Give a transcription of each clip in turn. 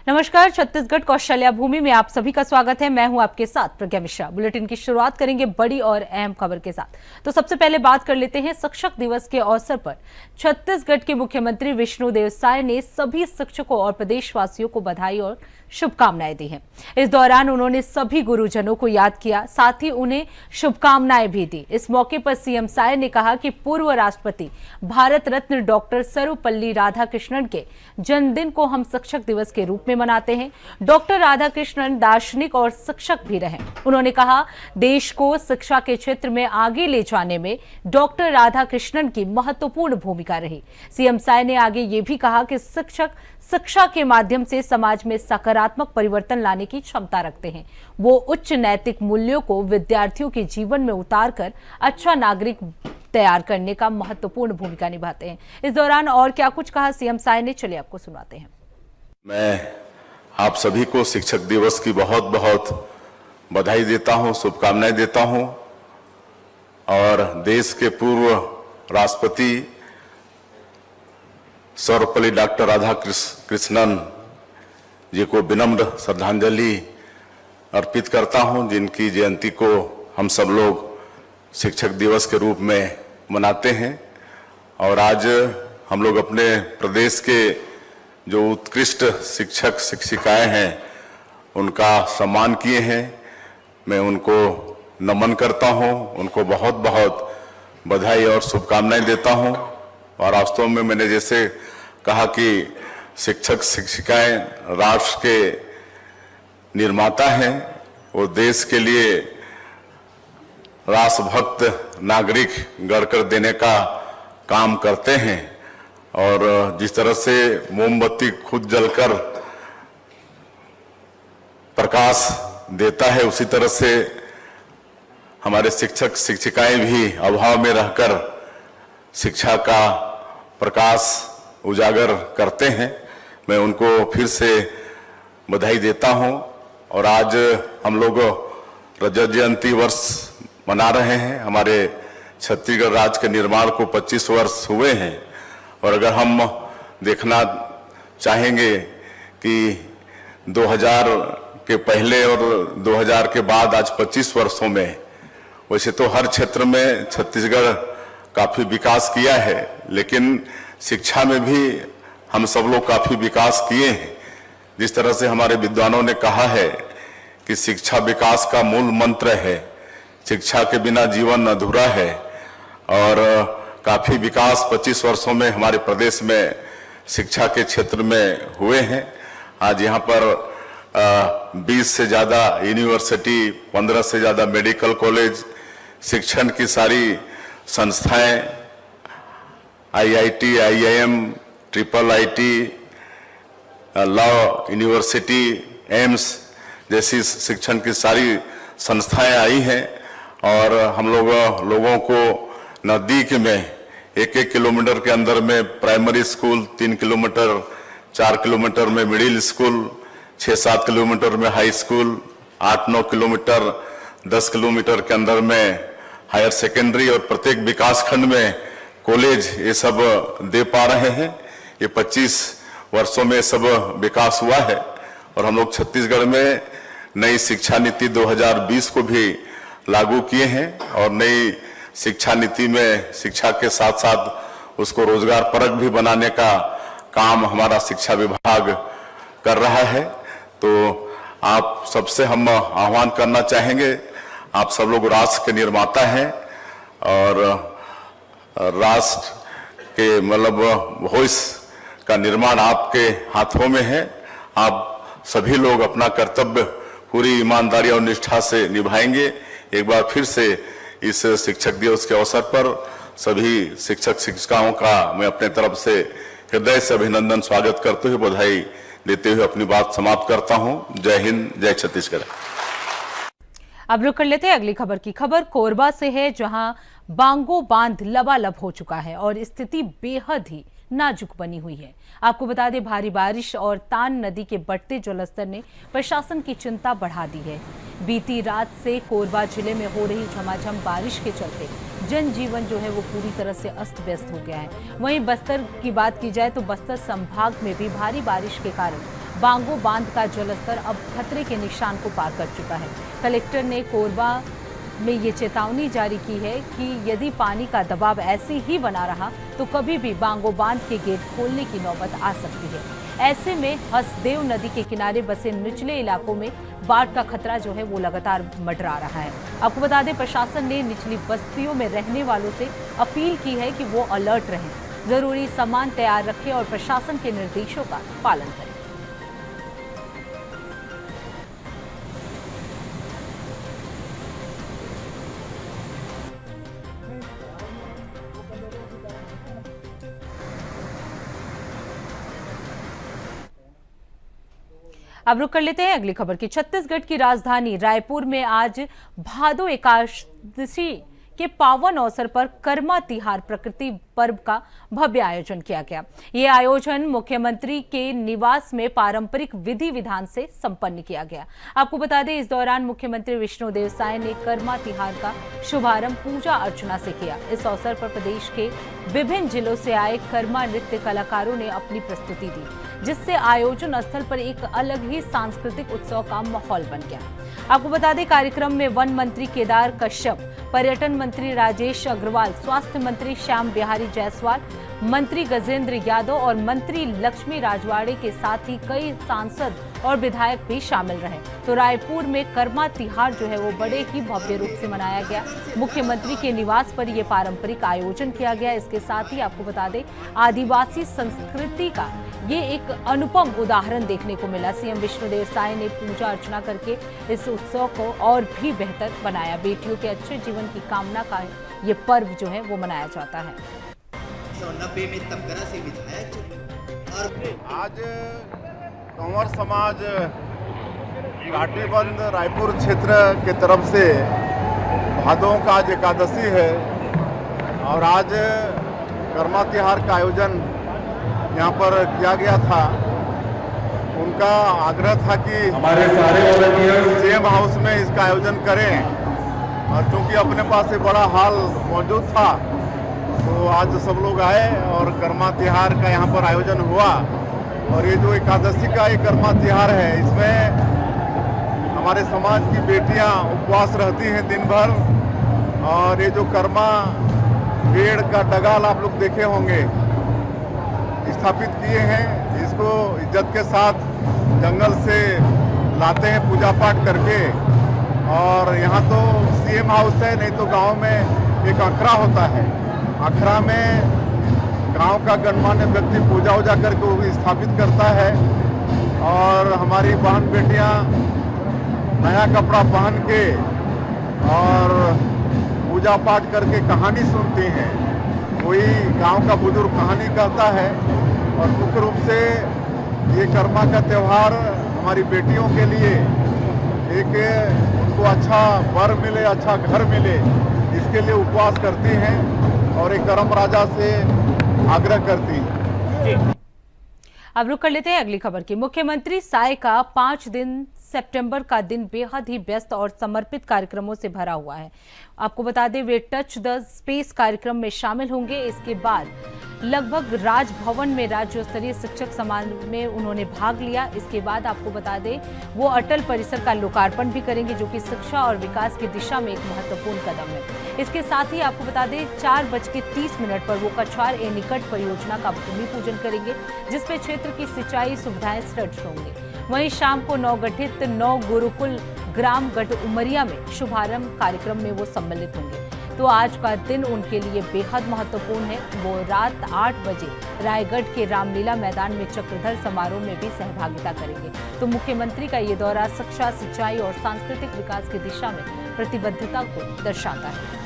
नमस्कार, छत्तीसगढ़ कौशल्या भूमि में आप सभी का स्वागत है। मैं हूं आपके साथ प्रज्ञा मिश्रा। बुलेटिन की शुरुआत करेंगे बड़ी और अहम खबर के साथ। तो सबसे पहले बात कर लेते हैं शिक्षक दिवस के अवसर पर छत्तीसगढ़ के मुख्यमंत्री विष्णुदेव साय ने सभी शिक्षकों और प्रदेशवासियों को बधाई और शुभकामनाएं दी हैं। इस दौरान उन्होंने सभी गुरुजनों को याद किया, साथ ही उन्हें शुभकामनाएं भी दी। इस मौके पर सीएम साय ने कहा कि पूर्व राष्ट्रपति भारत रत्न डॉक्टर सर्वपल्ली राधाकृष्णन के जन्मदिन को हम शिक्षक दिवस के रूप में मनाते हैं। डॉक्टर राधाकृष्णन दार्शनिक और शिक्षक भी रहे। उन्होंने कहा, देश को शिक्षा के क्षेत्र में आगे ले जाने में डॉक्टर राधाकृष्णन की महत्वपूर्ण भूमिका रही। सीएम साय ने आगे ये भी कहा कि शिक्षक शिक्षा के माध्यम से समाज में सकारात्मक परिवर्तन लाने की क्षमता रखते हैं। वो उच्च नैतिक मूल्यों को विद्यार्थियों के जीवन में उतारकर अच्छा नागरिक तैयार करने का महत्वपूर्ण भूमिका निभाते हैं। इस दौरान और क्या कुछ कहा सीएम साय ने, चलिए आपको सुनाते हैं। मैं आप सभी को शिक्षक दिवस की बहुत बहुत बधाई देता हूं, शुभकामनाएं देता हूं और देश के पूर्व राष्ट्रपति सर्वपल्ली डॉक्टर राधाकृष्णन जी को विनम्र श्रद्धांजलि अर्पित करता हूं, जिनकी जयंती को हम सब लोग शिक्षक दिवस के रूप में मनाते हैं। और आज हम लोग अपने प्रदेश के जो उत्कृष्ट शिक्षक शिक्षिकाएं हैं उनका सम्मान किए हैं। मैं उनको नमन करता हूं, उनको बहुत बहुत बधाई और शुभकामनाएं देता हूं। और वास्तव में मैंने जैसे कहा कि शिक्षक शिक्षिकाएं राष्ट्र के निर्माता हैं, वो देश के लिए राष्ट्रभक्त नागरिक गढ़कर देने का काम करते हैं। और जिस तरह से मोमबत्ती खुद जलकर प्रकाश देता है, उसी तरह से हमारे शिक्षक शिक्षिकाएं भी अभाव में रहकर शिक्षा का प्रकाश उजागर करते हैं। मैं उनको फिर से बधाई देता हूं। और आज हम लोग रजत जयंती वर्ष मना रहे हैं। हमारे छत्तीसगढ़ राज्य के निर्माण को 25 वर्ष हुए हैं। और अगर हम देखना चाहेंगे कि 2000 के पहले और 2000 के बाद आज 25 वर्षों में, वैसे तो हर क्षेत्र में छत्तीसगढ़ काफी विकास किया है, लेकिन शिक्षा में भी हम सब लोग काफी विकास किए हैं। जिस तरह से हमारे विद्वानों ने कहा है कि शिक्षा विकास का मूल मंत्र है, शिक्षा के बिना जीवन अधूरा है। और काफी विकास 25 वर्षों में हमारे प्रदेश में शिक्षा के क्षेत्र में हुए हैं। आज यहाँ पर 20 से ज्यादा यूनिवर्सिटी, 15 से ज्यादा मेडिकल कॉलेज, शिक्षण की सारी संस्थाएं, IIT, IIM, IIIT, law university, AIIMS जैसी शिक्षण की सारी संस्थाएं आई हैं। और हम लोगों को नजदीक में 1-1 किलोमीटर के अंदर में प्राइमरी स्कूल, 3 किलोमीटर, 4 किलोमीटर में मिडिल स्कूल, 6-7 किलोमीटर में हाई स्कूल, 8-9 किलोमीटर, 10 किलोमीटर के अंदर में हायर सेकेंडरी और प्रत्येक विकास खंड में कॉलेज, ये सब दे पा रहे हैं। ये 25 वर्षों में सब विकास हुआ है। और हम लोग छत्तीसगढ़ में नई शिक्षा नीति 2020 को भी लागू किए हैं। और नई शिक्षा नीति में शिक्षा के साथ साथ उसको रोजगार परक भी बनाने का काम हमारा शिक्षा विभाग कर रहा है। तो आप सबसे हम आह्वान करना चाहेंगे, आप सब लोग राष्ट्र के निर्माता हैं और राष्ट्र के भविष्य का निर्माण आपके हाथों में है। आप सभी लोग अपना कर्तव्य पूरी ईमानदारी और निष्ठा से निभाएंगे। एक बार फिर से इस शिक्षक दिवस के अवसर पर सभी शिक्षक शिक्षिकाओं का मैं अपने तरफ से हृदय से अभिनंदन स्वागत करते हुए बधाई देते हुए अपनी बात समाप्त करता हूं। जय हिंद, जय छत्तीसगढ़। अब रुक कर लेते हैं अगली खबर की। खबर कोरबा से है, जहां बांगो बांध लबालब हो चुका है और स्थिति बेहद ही नाजुक बनी हुई है। आपको बता दें, भारी बारिश और तान नदी के बढ़ते जलस्तर ने प्रशासन की चिंता बढ़ा दी है। बीती रात से कोरबा जिले में हो रही झमाझम बारिश के चलते जनजीवन जो है वो पूरी तरह से अस्त व्यस्त हो गया है। वहीं बस्तर की बात की जाए तो बस्तर संभाग में भी भारी बारिश के कारण बांगो बांध का जलस्तर अब खतरे के निशान को पार कर चुका है। कलेक्टर ने कोरबा में ये चेतावनी जारी की है कि यदि पानी का दबाव ऐसे ही बना रहा तो कभी भी बांगो बांध के गेट खोलने की नौबत आ सकती है। ऐसे में हसदेव नदी के किनारे बसे निचले इलाकों में बाढ़ का खतरा जो है वो लगातार मंडरा रहा है। आपको बता दें, प्रशासन ने निचली बस्तियों में रहने वालों से अपील की है कि वो अलर्ट रहें, जरूरी सामान तैयार रखें और प्रशासन के निर्देशों का पालन करें। अब रुक कर लेते हैं अगली खबर की। छत्तीसगढ़ की राजधानी रायपुर में आज भादो एकादशी के पावन अवसर पर कर्मा तिहार प्रकृति पर्व का भव्य आयोजन किया गया। ये आयोजन मुख्यमंत्री के निवास में पारंपरिक विधि विधान से संपन्न किया गया। आपको बता दें, इस दौरान मुख्यमंत्री विष्णुदेव साय ने कर्मा तिहार का शुभारंभ पूजा अर्चना से किया। इस अवसर पर प्रदेश के विभिन्न जिलों से आए कर्मा नृत्य कलाकारों ने अपनी प्रस्तुति दी, जिससे आयोजन स्थल पर एक अलग ही सांस्कृतिक उत्सव का माहौल बन गया। आपको बता दें, कार्यक्रम में वन मंत्री केदार कश्यप, पर्यटन मंत्री राजेश अग्रवाल, स्वास्थ्य मंत्री श्याम बिहारी जायसवाल, मंत्री गजेंद्र यादव और मंत्री लक्ष्मी राजवाड़े के साथ ही कई सांसद और विधायक भी शामिल रहे। तो रायपुर में कर्मा तिहार जो है वो बड़े ही भव्य रूप से मनाया गया। मुख्यमंत्री के निवास पर यह पारंपरिक आयोजन किया गया। इसके साथ ही आपको बता दें, आदिवासी संस्कृति का ये एक अनुपम उदाहरण देखने को मिला। सीएम विष्णुदेव साय ने पूजा अर्चना करके इस उत्सव को और भी बेहतर बनाया। बेटियों के अच्छे जीवन की कामना का ये पर्व जो है वो मनाया जाता है। 1990 में तमगरा से विधायक और आज कंवर समाज घाटीबंद रायपुर क्षेत्र के तरफ से भादों का आज एकादशी है और आज कर्मा तिहार का आयोजन यहाँ पर किया गया था। उनका आग्रह था कि हमारे सारे वॉलंटियर्स सीएम हाउस में इसका आयोजन करें और चूंकि अपने पास एक बड़ा हॉल मौजूद था तो आज सब लोग आए और कर्मा तिहार का यहाँ पर आयोजन हुआ। और ये जो एकादशी का ये कर्मा तिहार है, इसमें हमारे समाज की बेटियाँ उपवास रहती हैं दिन भर। और ये जो कर्मा पेड़ का डगाल आप लोग देखे होंगे स्थापित किए हैं, इसको इज्जत के साथ जंगल से लाते हैं पूजा पाठ करके। और यहाँ तो सीएम हाउस है, नहीं तो गांव में एक अखड़ा होता है। अखड़ा में गांव का गणमान्य व्यक्ति पूजा वूजा करके वो भी स्थापित करता है। और हमारी बहन बेटियाँ नया कपड़ा पहन के और पूजा पाठ करके कहानी सुनती हैं। कोई गांव का बुजुर्ग कहानी कहता है। और मुख्य रूप से ये कर्मा का त्यौहार हमारी बेटियों के लिए एक उनको अच्छा वर मिले, अच्छा घर मिले, इसके लिए उपवास करती हैं और एक कर्म राजा से आग्रह करती हैं। अब रुक कर लेते हैं अगली खबर की। मुख्यमंत्री साय का 5 दिन सितंबर का दिन बेहद ही व्यस्त और समर्पित कार्यक्रमों से भरा हुआ है। आपको बता दें, वे टच द स्पेस कार्यक्रम में शामिल होंगे। इसके बाद लगभग राजभवन में राज्य स्तरीय शिक्षक समारोह में उन्होंने भाग लिया। इसके बाद आपको बता दें, वो अटल परिसर का लोकार्पण भी करेंगे, जो कि शिक्षा और विकास की दिशा में एक महत्वपूर्ण कदम है। इसके साथ ही आपको बता दें, 4:30 पर वो कछार एनीकट परियोजना का भूमि पूजन करेंगे, जिसपे क्षेत्र की सिंचाई सुविधाएं सृष्ट होंगे। वहीं शाम को नवगठित 9 गुरुकुल ग्राम गढ़ उमरिया में शुभारंभ कार्यक्रम में वो सम्मिलित होंगे। तो आज का दिन उनके लिए बेहद महत्वपूर्ण है। वो रात 8 बजे रायगढ़ के रामलीला मैदान में चक्रधर समारोह में भी सहभागिता करेंगे। तो मुख्यमंत्री का ये दौरा शिक्षा, सिंचाई और सांस्कृतिक विकास की दिशा में प्रतिबद्धता को दर्शाता है।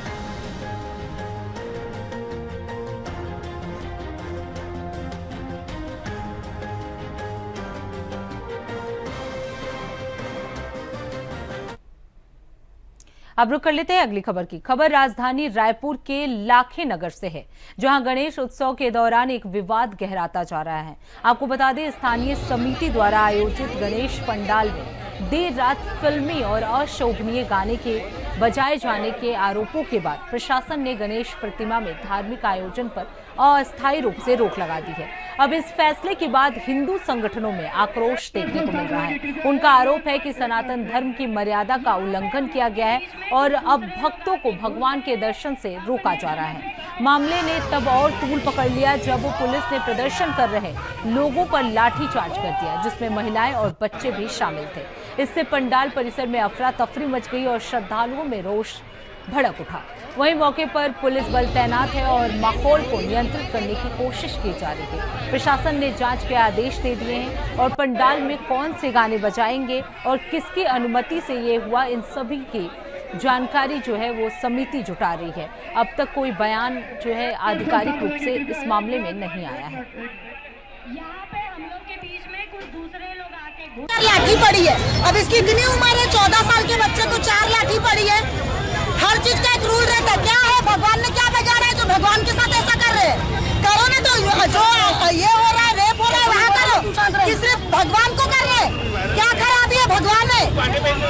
अब रुक कर लेते हैं अगली खबर की। खबर राजधानी रायपुर के लाखे नगर से है, जहां गणेश उत्सव के दौरान एक विवाद गहराता जा रहा है। आपको बता दें, स्थानीय समिति द्वारा आयोजित गणेश पंडाल में देर रात फिल्मी और अशोभनीय गाने के बजाए जाने के आरोपों के बाद प्रशासन ने गणेश प्रतिमा में धार्मिक आयोजन पर अस्थायी रूप से रोक लगा दी है। अब इस फैसले के बाद हिंदू संगठनों में आक्रोश देखने को मिल रहा है। उनका आरोप है कि सनातन धर्म की मर्यादा का उल्लंघन किया गया है और अब भक्तों को भगवान के दर्शन से रोका जा रहा है। मामले ने तब और तूल पकड़ लिया जब पुलिस ने प्रदर्शन कर रहे लोगों पर लाठीचार्ज कर दिया, जिसमें महिलाएं और बच्चे भी शामिल थे। इससे पंडाल परिसर में अफरा तफरी मच गई और श्रद्धालुओं में रोष भड़क उठा। वहीं मौके पर पुलिस बल तैनात है और माहौल को नियंत्रित करने की कोशिश की जा रही है। प्रशासन ने जांच के आदेश दे दिए हैं और पंडाल में कौन से गाने बजाएंगे और किसकी अनुमति से ये हुआ, इन सभी की जानकारी जो है वो समिति जुटा रही है। अब तक कोई बयान जो है आधिकारिक रूप से इस मामले में नहीं आया है। यहाँ पे हम लोग के बीच में कुछ दूसरे लोग आके लाठी पड़ी है। अब इसकी इतनी उम्र है, 14 साल के बच्चे को 4 लाठी पड़ी है। हर चीज का एक रूल रहता है। क्या है, भगवान ने क्या बिगाड़ा है जो भगवान के साथ ऐसा कर रहे हैं? करो ना, तो जो ये हो रहा है, रेप हो रहा है, वहाँ करो कि सिर्फ भगवान को कर रहे हैं? क्या खराबी है भगवान में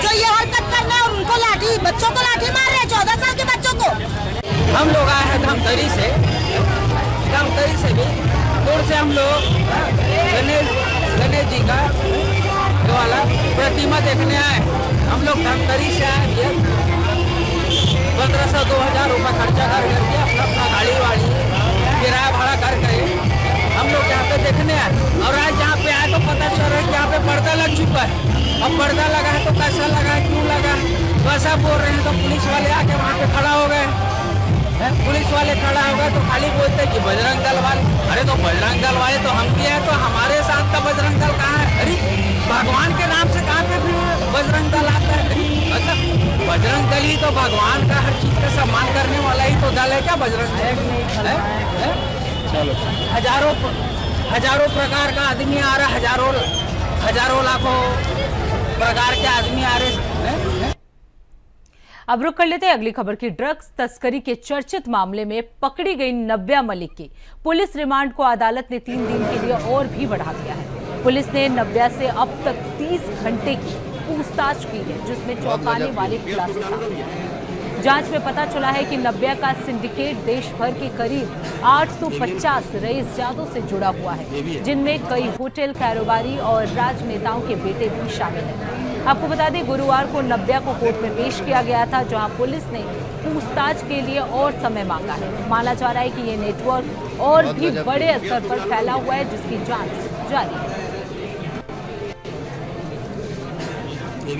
जो ये हरकत कर रहे हैं और उनको लाठी, बच्चों को लाठी मार रहे हैं, 14 साल के बच्चों को। हम लोग आए हैं धमतरी से भी दूर से हम लोग गणेश जी का जो वाला प्रतिमा देखने आए। हम लोग धमतरी से आए, 1500-2000 रुपये खर्चा करके अपना गाड़ी वाड़ी किराया भाड़ा करके हम लोग यहाँ पे देखने आए। और आज यहाँ पे आए तो पता चल रहा है कि यहाँ पे पर्दा लग चुका है। अब पर्दा लगा है तो कैसा लगा है, क्यों लगा है, वैसा बोल रहे हैं। तो पुलिस वाले आके वहाँ पे खड़ा हो गए। पुलिस वाले खड़ा हो गए तो खाली बोलते कि बजरंग दल वाले। अरे तो बजरंग दल वाले तो हम भी हैं, तो हमारे साथ का बजरंग दल कहाँ है? अरे भगवान के नाम से कहाँ पे फिर बजरंग दल आता है? मतलब बजरंग दल ही तो भगवान का हर चीज का सम्मान करने वाला ही तो दल है क्या बजरंग दल? हजारों प्रकार का आदमी आ रहा, हजारों लाखों प्रकार के आदमी आ रहे। अब रुक कर लेते हैं अगली खबर की। ड्रग्स तस्करी के चर्चित मामले में पकड़ी गई नव्या मलिक की पुलिस रिमांड को अदालत ने 3 दिन के लिए और भी बढ़ा दिया है। पुलिस ने नव्या से अब तक 30 घंटे की पूछताछ की है, जिसमें चौंकाने वाले खुलासे सामने आए हैं। जांच में पता चला है कि नव्या का सिंडिकेट देश भर के करीब 850 रईसजादों से जुड़ा हुआ है, जिनमें कई होटल कारोबारी और राजनेताओं के बेटे भी शामिल हैं। आपको बता दें, गुरुवार को नव्या को कोर्ट में पेश किया गया था, जहां पुलिस ने पूछताछ के लिए और समय मांगा है। माना जा रहा है कि ये नेटवर्क और भी बड़े स्तर पर फैला हुआ है, जिसकी जांच जारी है। ये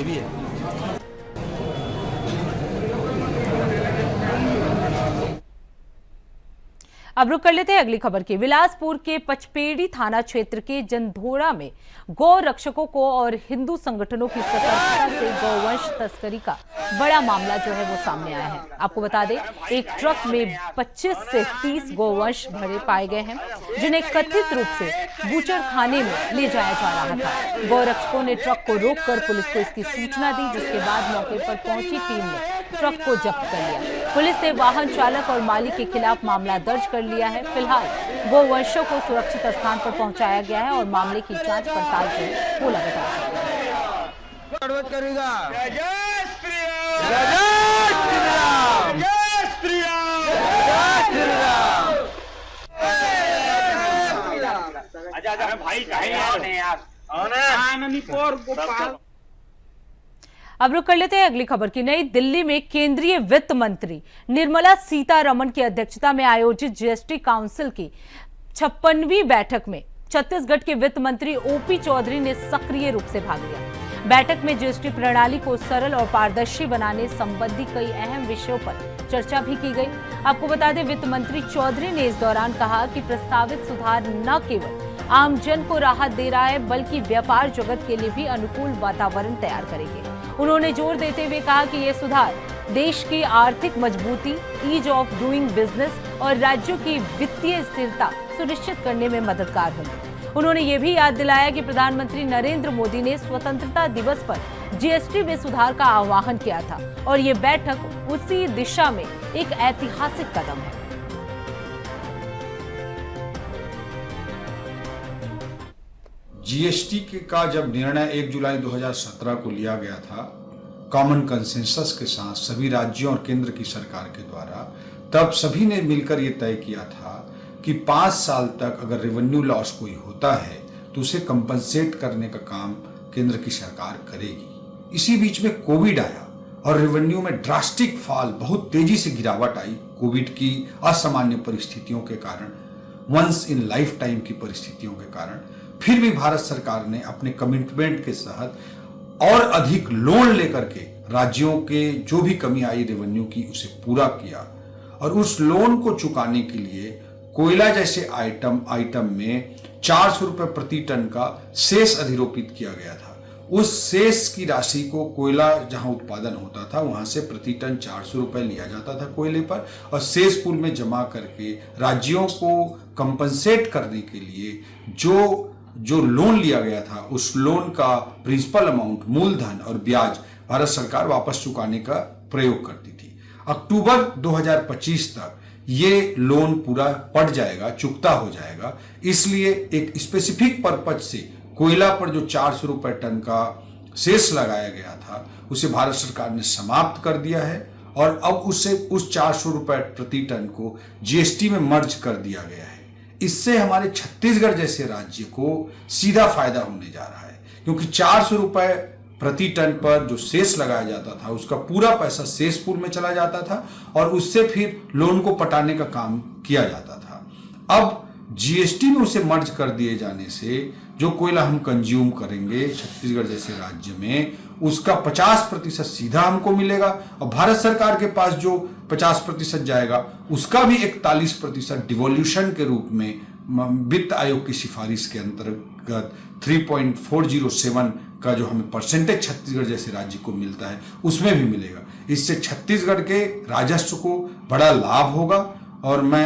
भी है। अब रुक कर लेते हैं अगली खबर की। बिलासपुर के पचपेड़ी थाना क्षेत्र के जंधोरा में गौ रक्षकों को और हिंदू संगठनों की सतर्कता से गौवंश तस्करी का बड़ा मामला जो है वो सामने आया है। आपको बता दें, एक ट्रक में 25 से 30 गौवंश भरे पाए गए हैं, जिन्हें कथित रूप से बूचर खाने में ले जाया जा रहा था। गौ रक्षकों ने ट्रक को रोककर पुलिस को इसकी सूचना दी, जिसके बाद मौके पर पहुंची टीम ने ट्रक को जब्त कर लिया। पुलिस ने वाहन चालक और मालिक के खिलाफ मामला दर्ज कर लिया है। फिलहाल गौवंशों को सुरक्षित स्थान पर पहुंचाया गया है और मामले की जांच पड़ताल जो वो लगातार अब रुक कर लेते हैं अगली खबर की। नई दिल्ली में केंद्रीय वित्त मंत्री निर्मला सीतारमण की अध्यक्षता में आयोजित जीएसटी काउंसिल की 56वीं बैठक में छत्तीसगढ़ के वित्त मंत्री ओपी चौधरी ने सक्रिय रूप से भाग लिया। बैठक में जीएसटी प्रणाली को सरल और पारदर्शी बनाने संबंधी कई अहम विषयों पर चर्चा भी की गई। आपको बता दें, वित्त मंत्री चौधरी ने इस दौरान कहा कि प्रस्तावित सुधार न केवल आमजन को राहत दे रहा है, बल्कि व्यापार जगत के लिए भी अनुकूल वातावरण तैयार करेंगे। उन्होंने जोर देते हुए कहा कि ये सुधार देश की आर्थिक मजबूती, ईज ऑफ डूइंग बिजनेस और राज्यों की वित्तीय स्थिरता सुनिश्चित करने में मददगार होंगे। उन्होंने ये भी याद दिलाया कि प्रधानमंत्री नरेंद्र मोदी ने स्वतंत्रता दिवस पर जीएसटी में सुधार का आह्वान किया था और ये बैठक उसी दिशा में एक ऐतिहासिक कदम है। जीएसटी का जब निर्णय 1 जुलाई 2017 को लिया गया था कॉमन कंसेंसस के साथ सभी राज्यों और केंद्र की सरकार के द्वारा, तब सभी ने मिलकर ये तय किया था कि 5 साल तक अगर रेवेन्यू लॉस कोई होता है तो उसे कंपनसेट करने का काम केंद्र की सरकार करेगी। इसी बीच में कोविड आया और रेवेन्यू में ड्रास्टिक फॉल, बहुत तेजी से गिरावट आई कोविड की असामान्य परिस्थितियों के कारण, वंस इन लाइफ टाइम की परिस्थितियों के कारण। फिर भी भारत सरकार ने अपने कमिटमेंट के तहत और अधिक लोन लेकर के राज्यों के जो भी कमी आई रेवेन्यू की उसे पूरा किया और उस लोन को चुकाने के लिए कोयला जैसे आइटम में 400 रुपए प्रति टन का सेस अधिरोपित किया गया था। उस सेस की राशि को कोयला जहां उत्पादन होता था वहां से प्रति टन 400 रुपए लिया जाता था कोयले पर और सेस पूल में जमा करके राज्यों को कंपनसेट करने के लिए जो लोन लिया गया था उस लोन का प्रिंसिपल अमाउंट, मूलधन और ब्याज भारत सरकार वापस चुकाने का प्रयोग करती थी। अक्टूबर 2025 तक ये लोन पूरा पड़ जाएगा, चुकता हो जाएगा। इसलिए एक स्पेसिफिक पर्पज से कोयला पर जो 400 रुपए टन का सेस लगाया गया था उसे भारत सरकार ने समाप्त कर दिया है और अब उस 400 रुपए प्रति टन को जीएसटी में मर्ज कर दिया गया है। इससे हमारे छत्तीसगढ़ जैसे राज्य को सीधा फायदा होने जा रहा है, क्योंकि 400 रुपए प्रति टन पर जो सेस लगाया जाता था उसका पूरा पैसा सेस पूल में चला जाता था और उससे फिर लोन को पटाने का काम किया जाता था। अब जीएसटी में उसे मर्ज कर दिए जाने से जो कोयला हम कंज्यूम करेंगे छत्तीसगढ़ जैसे राज्य में उसका 50% सीधा हमको मिलेगा और भारत सरकार के पास जो 50% जाएगा उसका भी 41% डिवोल्यूशन के रूप में वित्त आयोग की सिफारिश के अंतर्गत 3.407 का जो हमें परसेंटेज छत्तीसगढ़ जैसे राज्य को मिलता है उसमें भी मिलेगा। इससे छत्तीसगढ़ के राजस्व को बड़ा लाभ होगा और मैं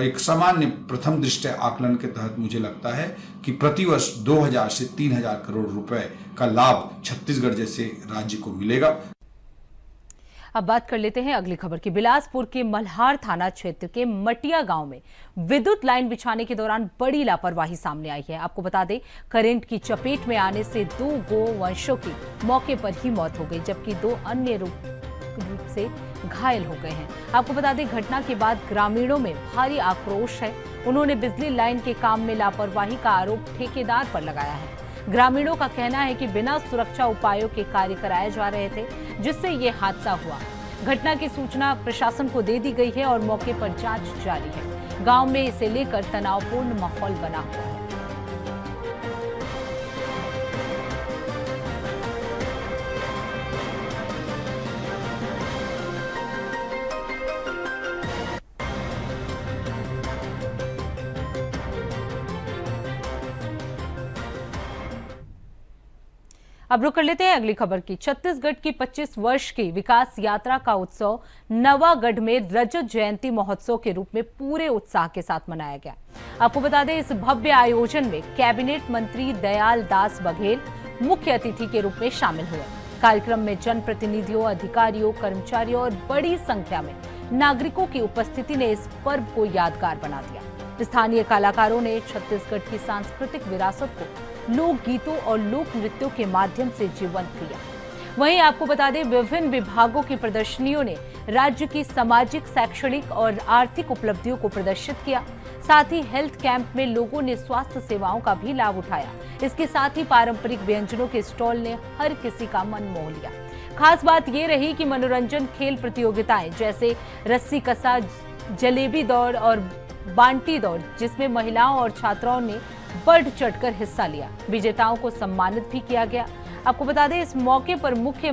एक सामान्य प्रथम दृष्टया आकलन के तहत मुझे लगता है कि प्रतिवर्ष 2000 से 3000 करोड़ रुपए का लाभ छत्तीसगढ़ जैसे राज्य को मिलेगा। अब बात कर लेते हैं अगली खबर की। बिलासपुर के मल्हार थाना क्षेत्र के मटिया गांव में विद्युत लाइन बिछाने के दौरान बड़ी लापरवाही सामने आई है। आपको बता दें, करंट की चपेट में आने से 2 गोवंशों की मौके पर ही मौत हो गई, जबकि 2 अन्य रूप से घायल हो गए हैं। आपको बता दें, घटना के बाद ग्रामीणों में भारी आक्रोश है। उन्होंने बिजली लाइन के काम में लापरवाही का आरोप ठेकेदार पर लगाया है। ग्रामीणों का कहना है कि बिना सुरक्षा उपायों के कार्य कराए जा रहे थे, जिससे ये हादसा हुआ। घटना की सूचना प्रशासन को दे दी गई है और मौके पर जांच जारी है। गांव में इसे लेकर तनावपूर्ण माहौल बना हुआ है। अब रुक कर लेते हैं अगली खबर की। छत्तीसगढ़ की 25 वर्ष की विकास यात्रा का उत्सव नवागढ़ में रजत जयंती महोत्सव के रूप में पूरे उत्साह के साथ मनाया गया। आपको बता दें, इस भव्य आयोजन में कैबिनेट मंत्री दयाल दास बघेल मुख्य अतिथि के रूप में शामिल हुए। कार्यक्रम में जनप्रतिनिधियों, अधिकारियों, कर्मचारियों और बड़ी संख्या में नागरिकों की उपस्थिति ने इस पर्व को यादगार बना दिया। स्थानीय कलाकारों ने छत्तीसगढ़ की सांस्कृतिक विरासत को लोक गीतों और लोक नृत्यों के माध्यम से जीवंत किया। वहीं आपको बता दें, विभिन्न विभागों की प्रदर्शनियों ने राज्य की सामाजिक, शैक्षणिक और आर्थिक उपलब्धियों को प्रदर्शित किया। साथ ही हेल्थ कैंप में लोगों ने स्वास्थ्य सेवाओं का भी लाभ उठाया। इसके साथ ही पारंपरिक व्यंजनों के स्टॉल ने हर किसी का मन मोह लिया। खास बात ये रही कि मनोरंजन खेल प्रतियोगिताएं जैसे रस्सी कसा, जलेबी दौड़ और बांटी दौड़, जिसमें महिलाओं और छात्राओं ने बढ़ चढ़कर हिस्सा लिया। विजेताओं को सम्मानित भी किया गया। आपको बता दें, इस मौके पर मुख्य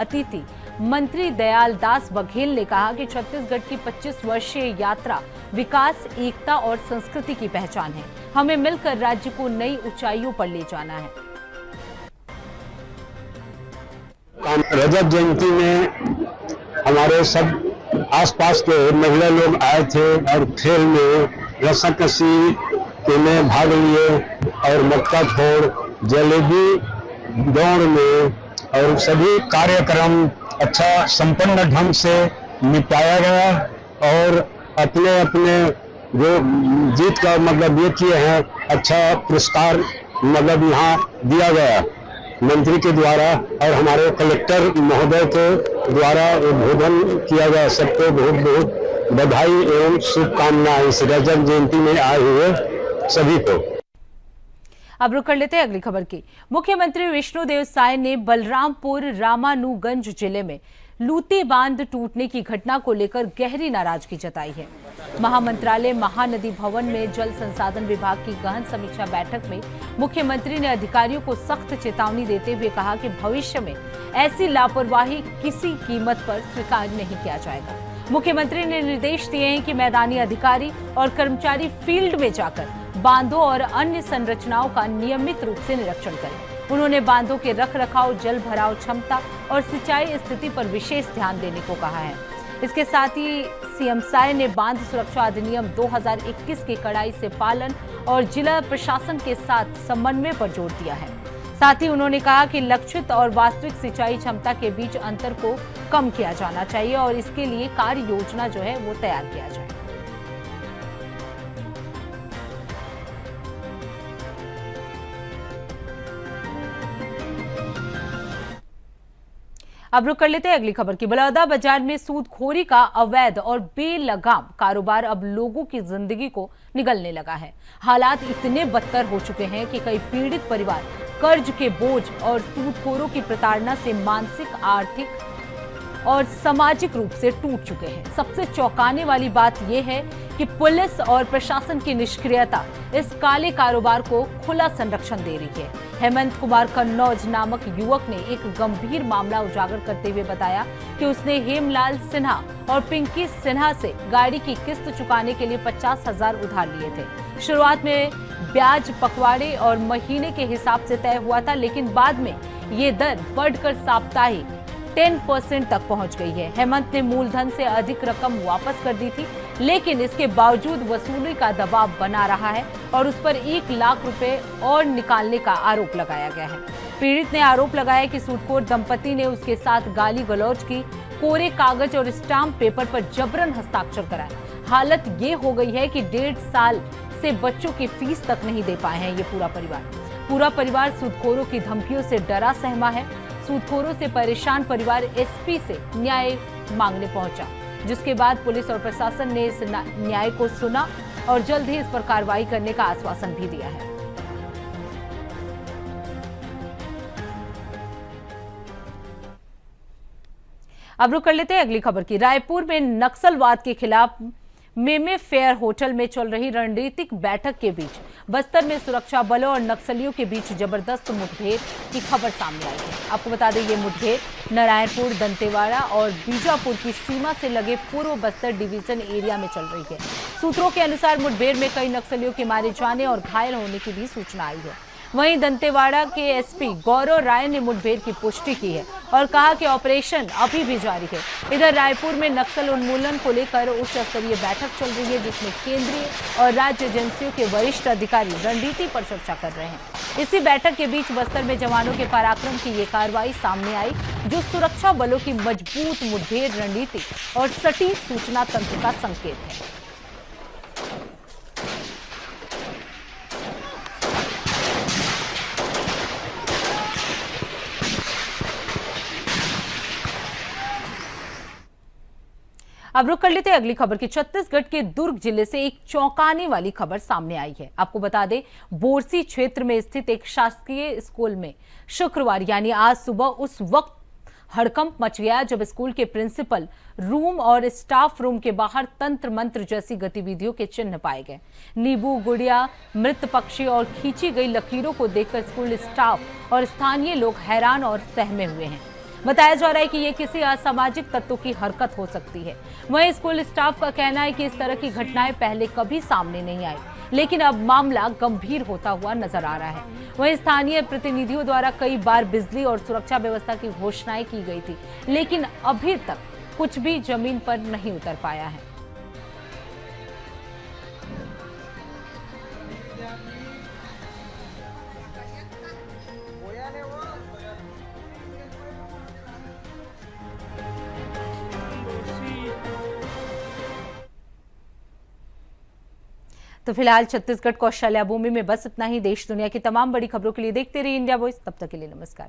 अतिथि मंत्री दयाल दास बघेल ने कहा कि छत्तीसगढ़ की 25 वर्षीय यात्रा विकास, एकता और संस्कृति की पहचान है। हमें मिलकर राज्य को नई ऊंचाइयों पर ले जाना है। रजत जयंती में हमारे सब आसपास के महिला लोग आए थे और खेल में रस्साकसी में भाग लिए और मटका फोड़, जलेबी दौड़ में और सभी कार्यक्रम अच्छा संपन्न ढंग से निपटाया गया और अपने अपने जो जीत का मतलब ये किए हैं अच्छा पुरस्कार मतलब यहाँ दिया गया मंत्री के द्वारा और हमारे कलेक्टर महोदय के द्वारा उद्बोधन किया गया। सबको बहुत बहुत बधाई एवं शुभकामनाएं इस रजत जयंती में आए हुए सभी को। अब रुक कर लेते हैं अगली खबर की। मुख्यमंत्री विष्णुदेव साय ने बलरामपुर रामानुगंज जिले में लूती बांध टूटने की घटना को लेकर गहरी नाराजगी जताई है। महामंत्रालय महानदी भवन में जल संसाधन विभाग की गहन समीक्षा बैठक में मुख्यमंत्री ने अधिकारियों को सख्त चेतावनी देते हुए कहा कि भविष्य में ऐसी लापरवाही किसी कीमत पर स्वीकार नहीं किया जाएगा। मुख्यमंत्री ने निर्देश दिए हैं कि मैदानी अधिकारी और कर्मचारी फील्ड में जाकर बांधों और अन्य संरचनाओं का नियमित रूप से निरीक्षण करें। उन्होंने बांधों के रखरखाव, जल भराव क्षमता और सिंचाई स्थिति पर विशेष ध्यान देने को कहा है। इसके साथ ही सीएम साय ने बांध सुरक्षा अधिनियम 2021 के कड़ाई से पालन और जिला प्रशासन के साथ समन्वय पर जोर दिया है। साथ ही उन्होंने कहा कि लक्षित और वास्तविक सिंचाई क्षमता के बीच अंतर को कम किया जाना चाहिए और इसके लिए कार्य योजना जो है वो तैयार किया जाए। अब रुक कर लेते हैं अगली खबर की। बलौदा बाजार में सूदखोरी का अवैध और बेलगाम कारोबार अब लोगों की जिंदगी को निगलने लगा है। हालात इतने बदतर हो चुके हैं कि कई पीड़ित परिवार कर्ज के बोझ और सूदखोरों की प्रताड़ना से मानसिक, आर्थिक और सामाजिक रूप से टूट चुके हैं। सबसे चौंकाने वाली बात यह है कि पुलिस और प्रशासन की निष्क्रियता इस काले कारोबार को खुला संरक्षण दे रही है। हेमंत कुमार कन्नौज नामक युवक ने एक गंभीर मामला उजागर करते हुए बताया कि उसने हेमलाल सिन्हा और पिंकी सिन्हा से गाड़ी की किस्त चुकाने के लिए 50,000 उधार लिए थे। शुरुआत में ब्याज पखवाड़े और महीने के हिसाब से तय हुआ था, लेकिन बाद में ये दर बढ़कर साप्ताहिक 10% तक पहुंच गई है। हेमंत ने मूलधन से अधिक रकम वापस कर दी थी, लेकिन इसके बावजूद वसूली का दबाव बना रहा है और उस पर 1 लाख रुपए और निकालने का आरोप लगाया गया है। पीड़ित ने आरोप लगाया कि सूदखोर दंपति ने उसके साथ गाली गलौज की, कोरे कागज और स्टाम्प पेपर पर जबरन हस्ताक्षर कराए। हालत ये हो गई है कि 1.5 साल से बच्चों की फीस तक नहीं दे पाए हैं ये पूरा परिवार सूदखोरों की धमकियों से डरा सहमा है। सूदखोरों से परेशान परिवार एसपी से न्याय मांगने पहुंचा, जिसके बाद पुलिस और प्रशासन ने इस न्याय को सुना और जल्द ही इस पर कार्रवाई करने का आश्वासन भी दिया है। अब रुक कर लेते हैं अगली खबर की। रायपुर में नक्सलवाद के खिलाफ मेमे फेयर होटल में चल रही रणनीतिक बैठक के बीच बस्तर में सुरक्षा बलों और नक्सलियों के बीच जबरदस्त मुठभेड़ की खबर सामने आई है। आपको बता दें, ये मुठभेड़ नारायणपुर, दंतेवाड़ा और बीजापुर की सीमा से लगे पूर्व बस्तर डिवीजन एरिया में चल रही है। सूत्रों के अनुसार मुठभेड़ में कई नक्सलियों के मारे जाने और घायल होने की भी सूचना आई है। वहीं दंतेवाड़ा के एसपी गौरव राय ने मुठभेड़ की पुष्टि की है और कहा कि ऑपरेशन अभी भी जारी है। इधर रायपुर में नक्सल उन्मूलन को लेकर उच्च स्तरीय बैठक चल रही है, जिसमें केंद्रीय और राज्य एजेंसियों के वरिष्ठ अधिकारी रणनीति पर चर्चा कर रहे हैं। इसी बैठक के बीच बस्तर में जवानों के पराक्रम की ये कार्रवाई सामने आई, जो सुरक्षा बलों की मजबूत मुठभेड़ रणनीति और सटीक सूचना तंत्र का संकेत है। अब रुक कर लेते हैं अगली खबर की। छत्तीसगढ़ के दुर्ग जिले से एक चौंकाने वाली खबर सामने आई है। आपको बता दें, बोरसी क्षेत्र में स्थित एक शासकीय स्कूल में शुक्रवार यानी आज सुबह उस वक्त हड़कंप मच गया जब स्कूल के प्रिंसिपल रूम और स्टाफ रूम के बाहर तंत्र मंत्र जैसी गतिविधियों के चिन्ह पाए गए। नींबू, गुड़िया, मृत पक्षी और खींची गई लकीरों को देखकर स्कूल स्टाफ और स्थानीय लोग हैरान और सहमे हुए हैं। बताया जा रहा है कि ये किसी असामाजिक तत्व की हरकत हो सकती है। वहीं स्कूल स्टाफ का कहना है कि इस तरह की घटनाएं पहले कभी सामने नहीं आई, लेकिन अब मामला गंभीर होता हुआ नजर आ रहा है। वहीं स्थानीय प्रतिनिधियों द्वारा कई बार बिजली और सुरक्षा व्यवस्था की घोषणाएं की गई थी, लेकिन अभी तक कुछ भी जमीन पर नहीं उतर पाया है। तो फिलहाल छत्तीसगढ़ कौशल्या भूमि में बस इतना ही। देश दुनिया की तमाम बड़ी खबरों के लिए देखते रहिए इंडिया वॉइस। तब तक के लिए नमस्कार।